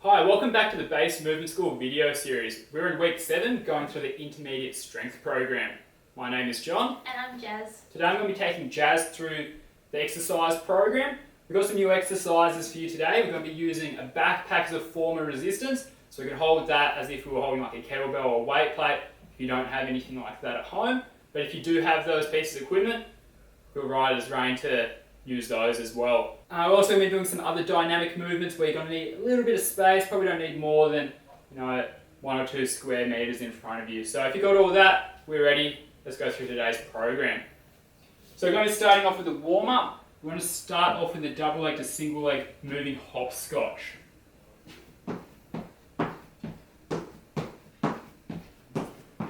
Hi, welcome back to the Base Movement School video series. We're in week 7 going through the Intermediate Strength program. My name is John. And I'm Jazz. Today I'm going to be taking Jazz through the exercise program. We've got some new exercises for you today. We're going to be using a backpack as a form of resistance. So we can hold that as if we were holding like a kettlebell or a weight plate if you don't have anything like that at home. But if you do have those pieces of equipment, feel right as rain to use those as well. We're also going to be doing some other dynamic movements where you're going to need a little bit of space, probably don't need more than 1 or 2 square meters in front of you. So if you've got all that, we're ready. Let's go through today's program. So we're going to be starting off with a warm-up. We're going to start off with a double leg to single leg moving hopscotch.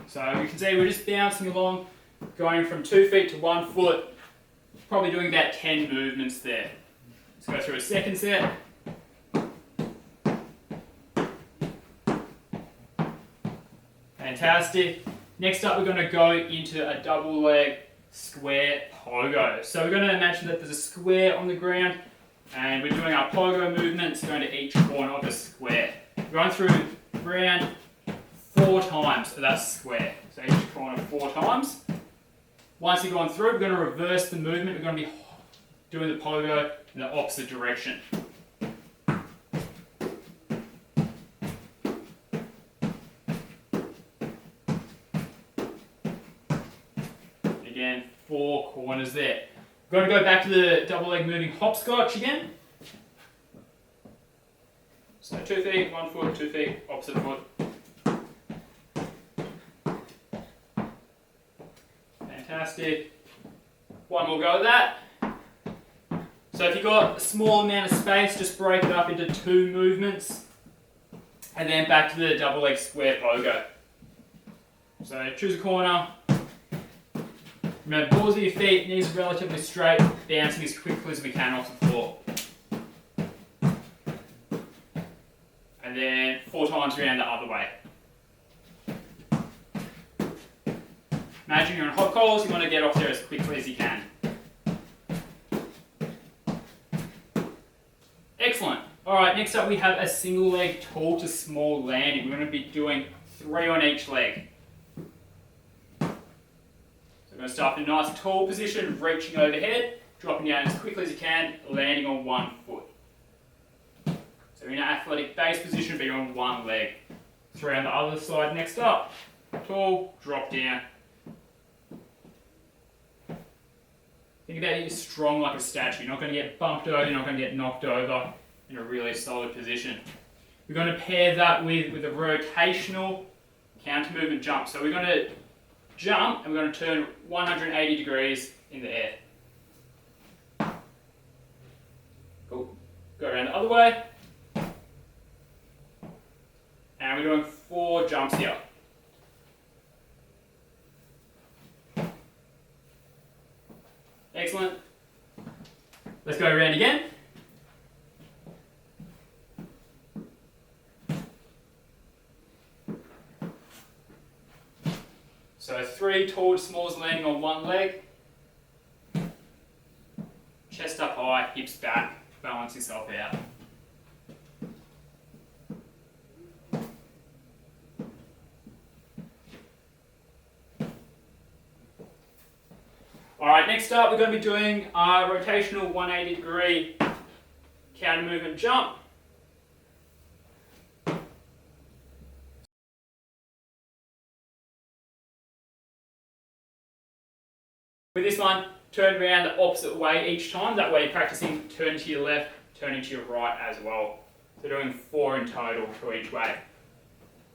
So you can see we're just bouncing along, going from 2 feet to 1 foot, probably doing about 10 movements there. Let's go through a second set. Fantastic. Next up we're going to go into a double leg square pogo. So we're going to imagine that there's a square on the ground and we're doing our pogo movements going to each corner of the square. We're going through the ground 4 times of that square. So each corner 4 times. Once you've gone through, we're going to reverse the movement. We're going to be doing the pogo in the opposite direction. Again, 4 corners there. We're going to go back to the double leg moving hopscotch again. So 2 feet, 1 foot, 2 feet, opposite foot. Fantastic. One more go at that. So if you've got a small amount of space, just break it up into 2 movements. And then back to the double leg square pogo. So choose a corner. Remember, balls of your feet, knees relatively straight, bouncing as quickly as we can off the floor. And then 4 times around the other way. Imagine you're on hot coals, you want to get off there as quickly as you can. Excellent. Alright, next up we have a single leg tall to small landing. We're going to be doing 3 on each leg. So we're going to start in a nice tall position, reaching overhead, dropping down as quickly as you can, landing on 1 foot. So in an athletic base position, but you're on 1 leg. 3 on the other side next up. Tall, drop down. Think about it, you're strong like a statue. You're not going to get bumped over, you're not going to get knocked over in a really solid position. We're going to pair that with a rotational counter movement jump. So we're going to jump and we're going to turn 180 degrees in the air. Cool. Go around the other way. And we're doing 4 jumps here. Excellent. Let's go around again. So 3 tall to smalls landing on 1 leg. Chest up high, hips back, balance yourself out. Alright, next up we're going to be doing our rotational 180 degree counter movement jump. With this one, turn around the opposite way each time. That way you're practicing turn to your left, turning to your right as well. So doing 4 in total for each way.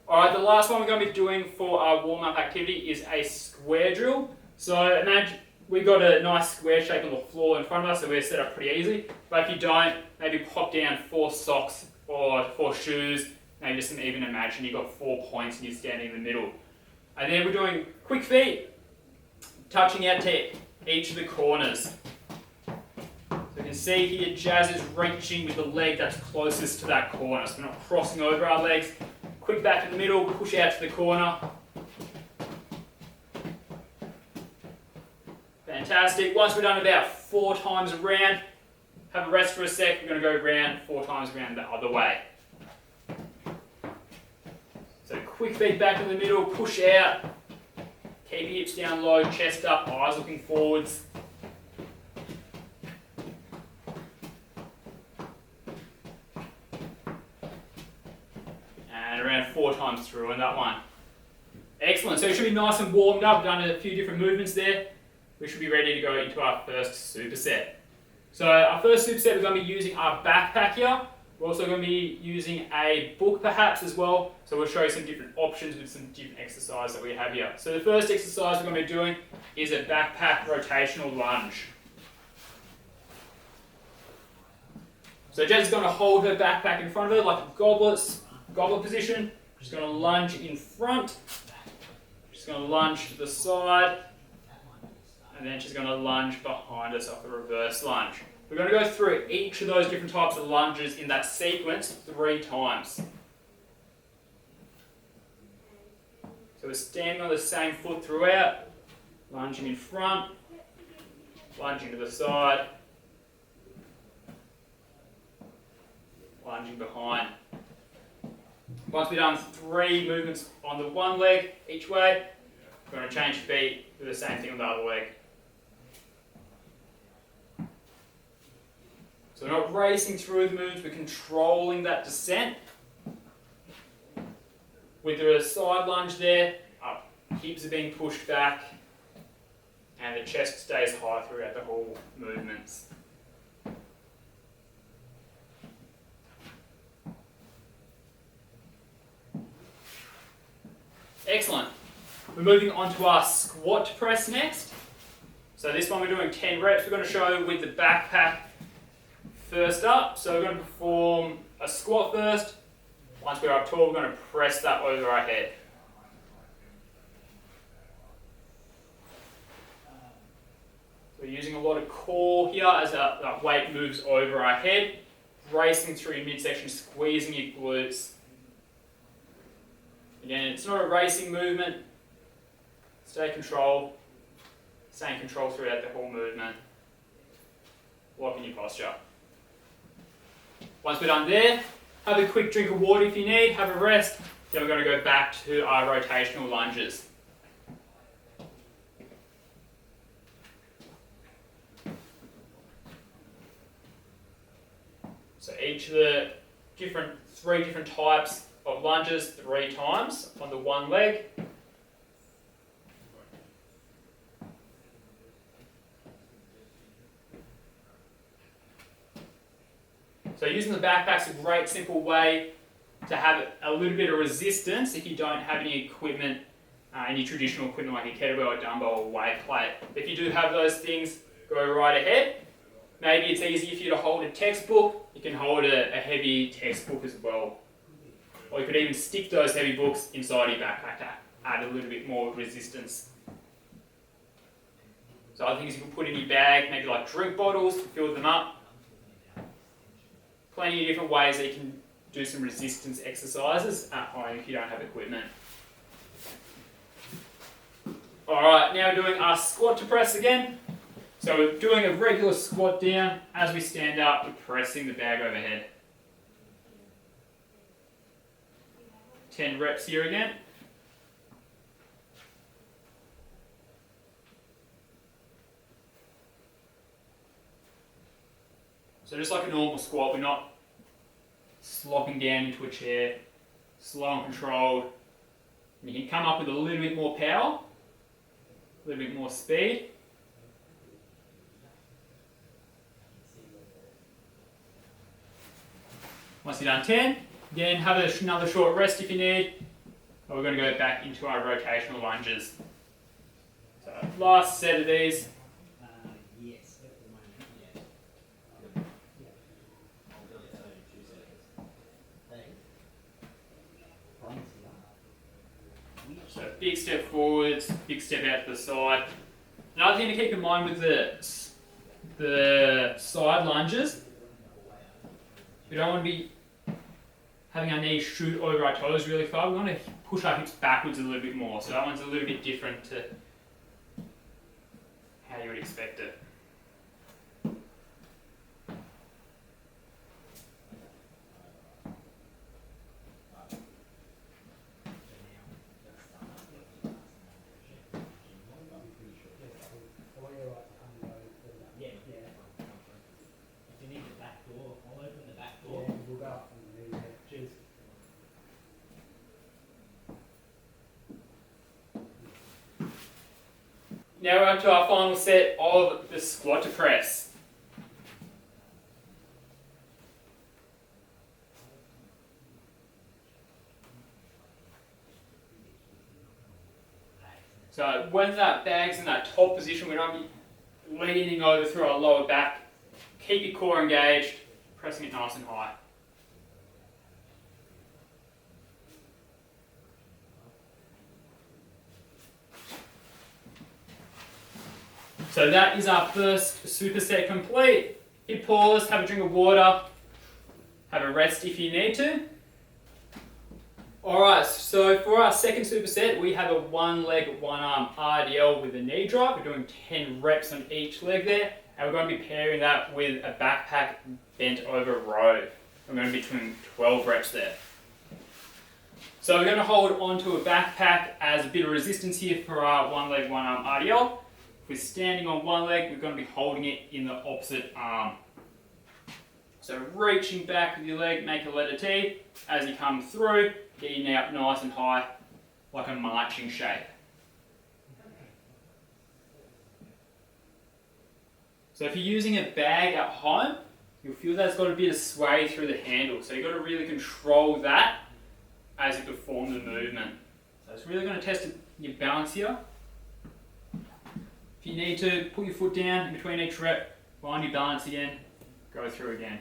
Alright, the last one we're going to be doing for our warm-up activity is a square drill. So imagine we've got a nice square shape on the floor in front of us, so we're set up pretty easy. But if you don't, maybe pop down 4 socks or 4 shoes, maybe just even imagine you've got 4 points and you're standing in the middle. And then we're doing quick feet, touching out to each of the corners. So you can see here, Jazz is reaching with the leg that's closest to that corner. So we're not crossing over our legs. Quick back in the middle, push out to the corner. Fantastic. Once we're done about 4 times around, have a rest for a sec. We're going to go around 4 times around the other way. quick feet back in the middle, push out. Keep your hips down low, chest up, eyes looking forwards. And around 4 times through on that one. Excellent, so you should be nice and warmed up, done a few different movements there. We should be ready to go into our first superset. So our first superset, we're going to be using our backpack here. We're also going to be using a book perhaps as well. So we'll show you some different options with some different exercises that we have here. So the first exercise we're going to be doing is a backpack rotational lunge. So Jess is going to hold her backpack in front of her like a goblet position. She's going to lunge in front. She's going to lunge to the side. And then she's going to lunge behind us like a reverse lunge. We're going to go through each of those different types of lunges in that sequence 3 times. So we're standing on the same foot throughout, lunging in front, lunging to the side, lunging behind. Once we've done 3 movements on the one leg each way, we're going to change feet, do the same thing on the other leg. So we're not racing through the moves, we're controlling that descent. With the side lunge there, our hips are being pushed back and the chest stays high throughout the whole movements. Excellent. We're moving on to our squat press next. So this one we're doing 10 reps. We're going to show with the backpack first up. So we're going to perform a squat first. Once we're up tall, we're going to press that over our head. So we're using a lot of core here as that weight moves over our head, racing through your midsection, squeezing your glutes. Again, it's not a racing movement. Stay controlled. Staying control throughout the whole movement. Locking your posture. Once we're done there, have a quick drink of water if you need, have a rest. Then we're going to go back to our rotational lunges. So each of the 3 different types of lunges 3 times on the one leg. So using the backpack's a great simple way to have a little bit of resistance if you don't have any equipment, any traditional equipment like a kettlebell, a dumbbell, or weight plate. If you do have those things, go right ahead. Maybe it's easier for you to hold a textbook. You can hold a heavy textbook as well. Or you could even stick those heavy books inside your backpack to add a little bit more resistance. So other things you can put in your bag, maybe like drink bottles to fill them up. Plenty of different ways that you can do some resistance exercises at home if you don't have equipment. Alright, now we're doing our squat to press again. So we're doing a regular squat down. As we stand up, we're pressing the bag overhead. 10 reps here again. So just like a normal squat, we're not slopping down into a chair, slow and controlled. And you can come up with a little bit more power, a little bit more speed. Once you've done 10, again have another short rest if you need. And we're going to go back into our rotational lunges. So last set of these. So big step forwards, big step out to the side. Another thing to keep in mind with the side lunges, we don't want to be having our knees shoot over our toes really far. We want to push our hips backwards a little bit more. So that one's a little bit different to how you would expect it. Now we're on to our final set of the squat to press. So when that bag's in that top position, we don't be leaning over through our lower back. Keep your core engaged, pressing it nice and high. So that is our first superset complete. Hit pause, have a drink of water, have a rest if you need to. Alright, so for our second superset, we have a one leg, one arm RDL with a knee drive. We're doing 10 reps on each leg there, and we're going to be pairing that with a backpack bent over row. We're going to be doing 12 reps there. So we're going to hold onto a backpack as a bit of resistance here for our one leg, one arm RDL. If we're standing on one leg, we're going to be holding it in the opposite arm. So reaching back with your leg, make a letter T. As you come through, get your knee up nice and high, like a marching shape. So if you're using a bag at home, you'll feel that's got a bit of sway through the handle. So you've got to really control that as you perform the movement. So it's really going to test your balance here. If you need to, put your foot down in between each rep, find your balance again, go through again.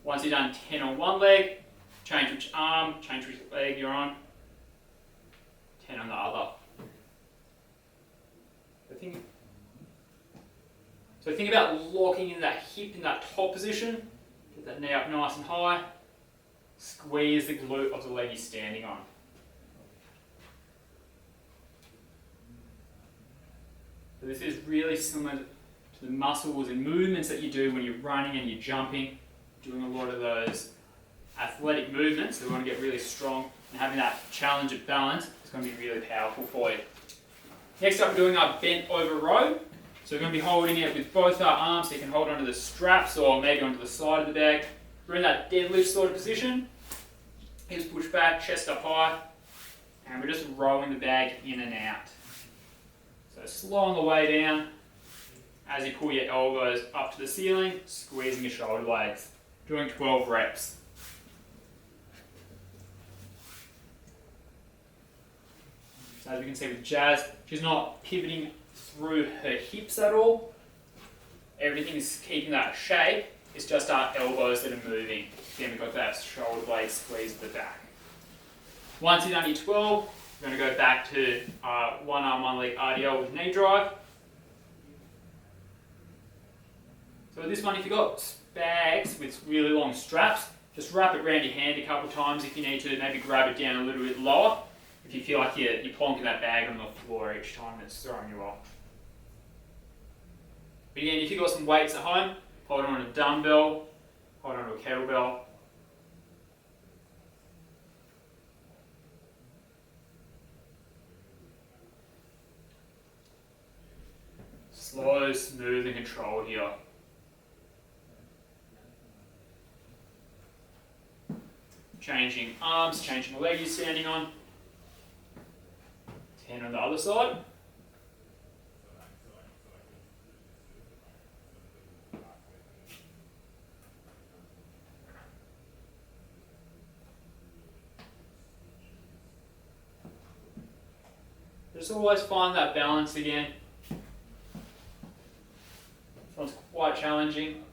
Once you've done 10 on one leg, change which arm, change which leg you're on, 10 on the other. So think about locking in that hip in that top position, get that knee up nice and high, squeeze the glute of the leg you're standing on. So this is really similar to the muscles and movements that you do when you're running and you're jumping, doing a lot of those athletic movements. So we want to get really strong, and having that challenge of balance is going to be really powerful for you. Next up, we're doing our bent over row. So we're going to be holding it with both our arms, so you can hold onto the straps or maybe onto the side of the bag. We're in that deadlift sort of position. Hips push back, chest up high, and we're just rowing the bag in and out. So slow on the way down as you pull your elbows up to the ceiling, squeezing your shoulder blades. Doing 12 reps. So as we can see with Jazz, she's not pivoting through her hips at all. Everything is keeping that shape. It's just our elbows that are moving. Then we've got that shoulder blade squeeze at the back. Once you've done your 12, we're going to go back to one arm, one leg RDL with knee drive. So with this one, if you've got bags with really long straps, just wrap it around your hand a couple of times if you need to, maybe grab it down a little bit lower if you feel like you're plonking that bag on the floor each time it's throwing you off. But again, if you've got some weights at home, hold on to a dumbbell, hold on to a kettlebell. Slow, smooth and controlled here. Changing arms, changing the leg you're standing on. 10 on the other side. Just always find that balance again. This one's quite challenging.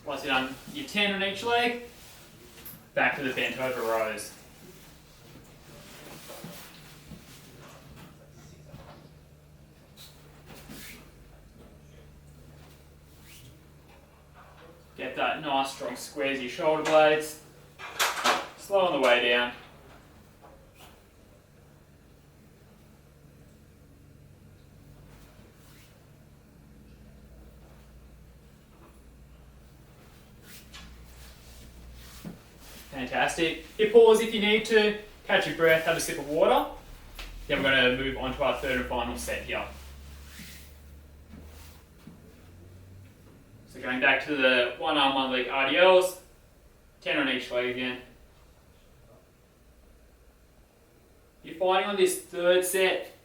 Once you've done your 10 on each leg, back to the bent over rows. Get that nice strong squeeze of your shoulder blades. Slow on the way down. Fantastic. Hit pause if you need to, catch your breath, have a sip of water. Then we're going to move on to our third and final set here. So So going back to the one arm, one leg RDLs, 10 on each leg again. You're finding on this third set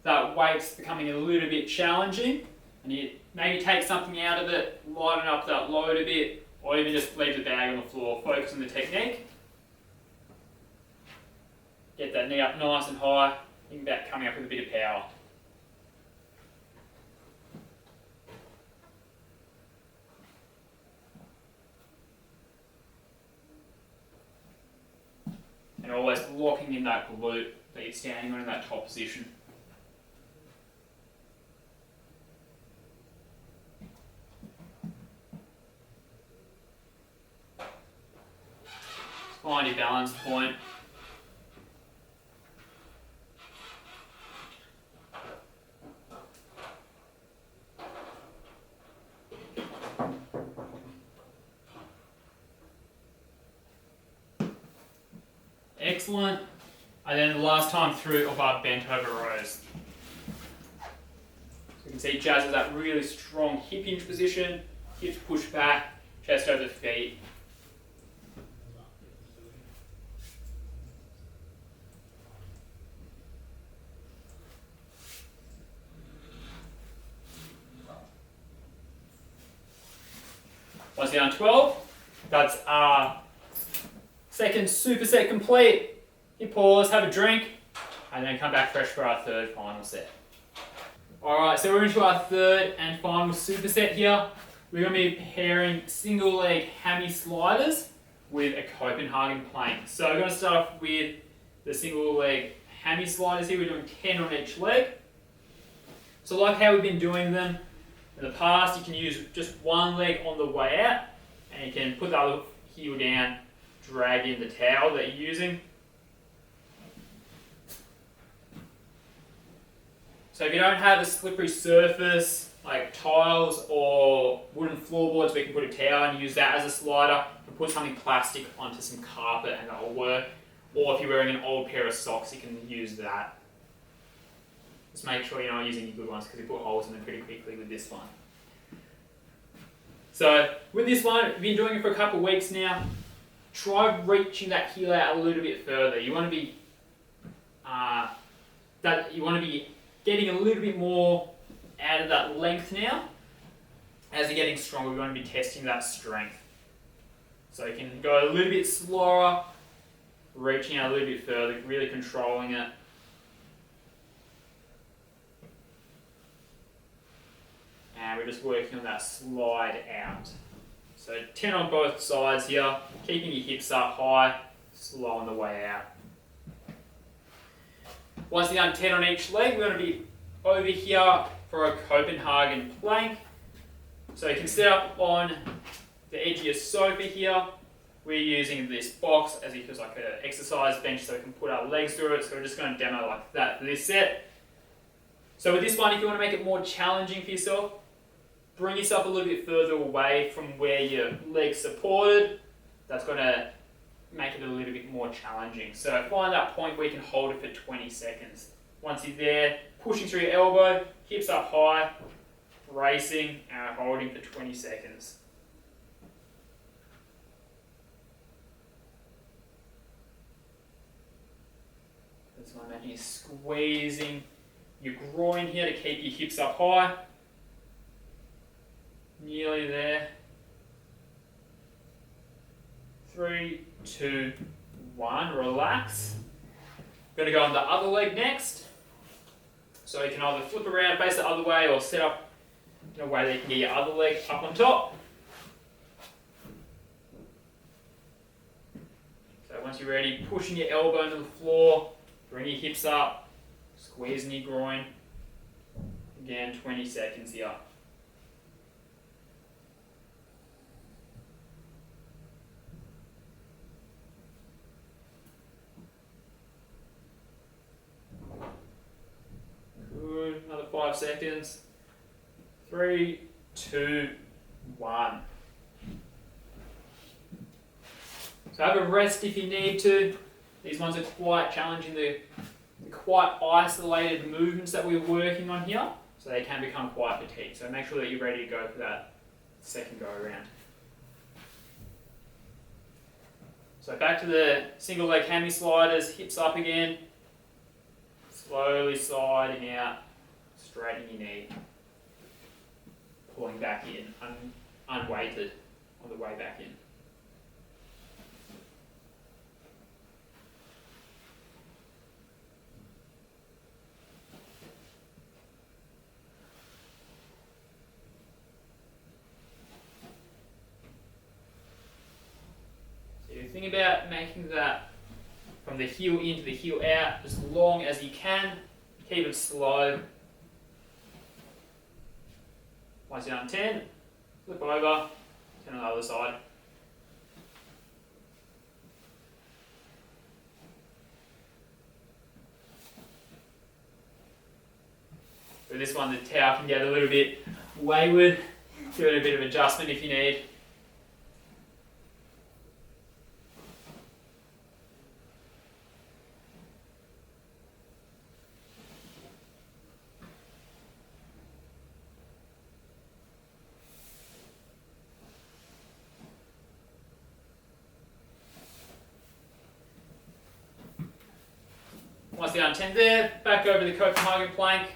that weight's becoming a little bit challenging, and you maybe take something out of it, lighten up that load a bit, or even just leave the bag on the floor, focus on the technique. Get that knee up nice and high, think about coming up with a bit of power. And always locking in that glute that you're standing on in that top position. Find your balance point. Excellent. And then the last time through of our bent over rows. So you can see Jazz has that really strong hip hinge position, hips push back, chest over the feet. Once you're on 12, that's our second superset complete. You pause, have a drink, and then come back fresh for our third final set. Alright, so we're into our third and final superset here. We're going to be pairing single leg hammy sliders with a Copenhagen plank. So we're going to start off with the single leg hammy sliders here. We're doing 10 on each leg. So like how we've been doing them in the past, you can use just one leg on the way out, and you can put the other heel down, drag in the towel that you're using. So if you don't have a slippery surface like tiles or wooden floorboards where you can put a towel and use that as a slider, you can put something plastic onto some carpet and that will work. Or if you're wearing an old pair of socks, you can use that. Just make sure you're not using your good ones because you put holes in them pretty quickly with this one. So with this one, we've been doing it for a couple of weeks now. Try reaching that heel out a little bit further. You want to be getting a little bit more out of that length now. As you're getting stronger, we want to be testing that strength. So you can go a little bit slower, reaching out a little bit further, really controlling it. And we're just working on that slide out. So 10 on both sides here, keeping your hips up high, slow on the way out. Once you've done 10 on each leg, we're going to be over here for a Copenhagen plank. So you can set up on the edge of your sofa here. We're using this box as if it's like an exercise bench so we can put our legs through it. So we're just going to demo like that for this set. So with this one, if you want to make it more challenging for yourself, bring yourself a little bit further away from where your legs supported. That's going to make it a little bit more challenging. So find that point where you can hold it for 20 seconds. Once you're there, pushing through your elbow, hips up high, bracing and holding for 20 seconds. So I'm imagine you're squeezing your groin here to keep your hips up high. Nearly there. 3, 2, 1, relax. We're going to go on the other leg next. So you can either flip around, face the other way, or set up in a way that you can get your other leg up on top. So once you're ready, pushing your elbow into the floor, bring your hips up, squeezing your groin. Again, 20 seconds here. Good, another 5 seconds. 3, 2, 1. So have a rest if you need to. These ones are quite challenging, the quite isolated movements that we're working on here, so they can become quite fatigued. So make sure that you're ready to go for that second go around. So back to the single leg hammy sliders, hips up again, slowly sliding out, straightening your knee, pulling back in, unweighted on the way back in. Think about making that from the heel in to the heel out as long as you can. Keep it slow. Once you're done 10, flip over, turn on the other side. For this one, the towel can get a little bit wayward. Give it a bit of adjustment if you need. Once you're done 10 there, back over the Copenhagen plank.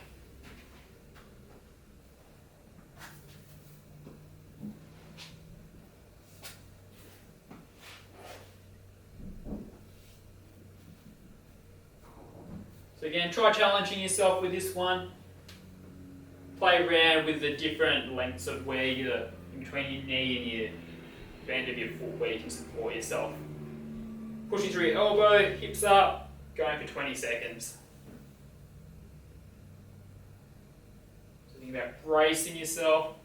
So again, try challenging yourself with this one. Play around with the different lengths of where you're between your knee and your bend of your foot where you can support yourself. Pushing through your elbow, hips up. Going for 20 seconds. So think about bracing yourself,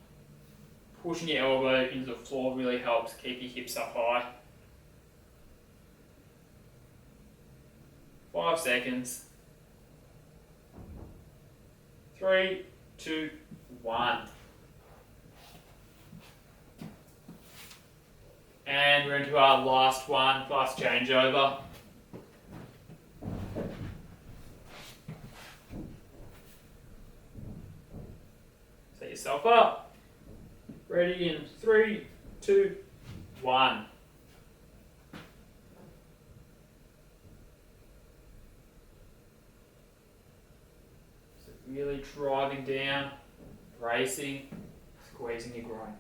pushing your elbow into the floor really helps keep your hips up high. 5 seconds. 3, 2, 1. And we're into our last one, last changeover. Set yourself up. Ready in 3, 2, 1. So really driving down, bracing, squeezing your groin.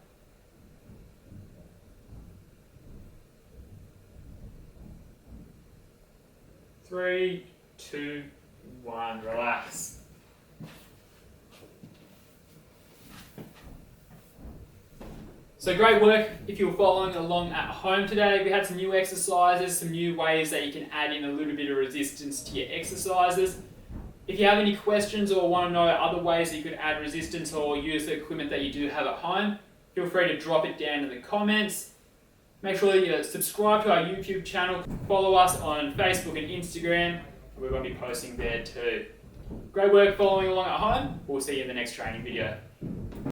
Three, 2, 1. Relax. So great work if you were following along at home today. We had some new exercises, some new ways that you can add in a little bit of resistance to your exercises. If you have any questions or want to know other ways that you could add resistance or use the equipment that you do have at home, feel free to drop it down in the comments. Make sure that you subscribe to our YouTube channel, follow us on Facebook and Instagram. We're going to be posting there too. Great work following along at home. We'll see you in the next training video.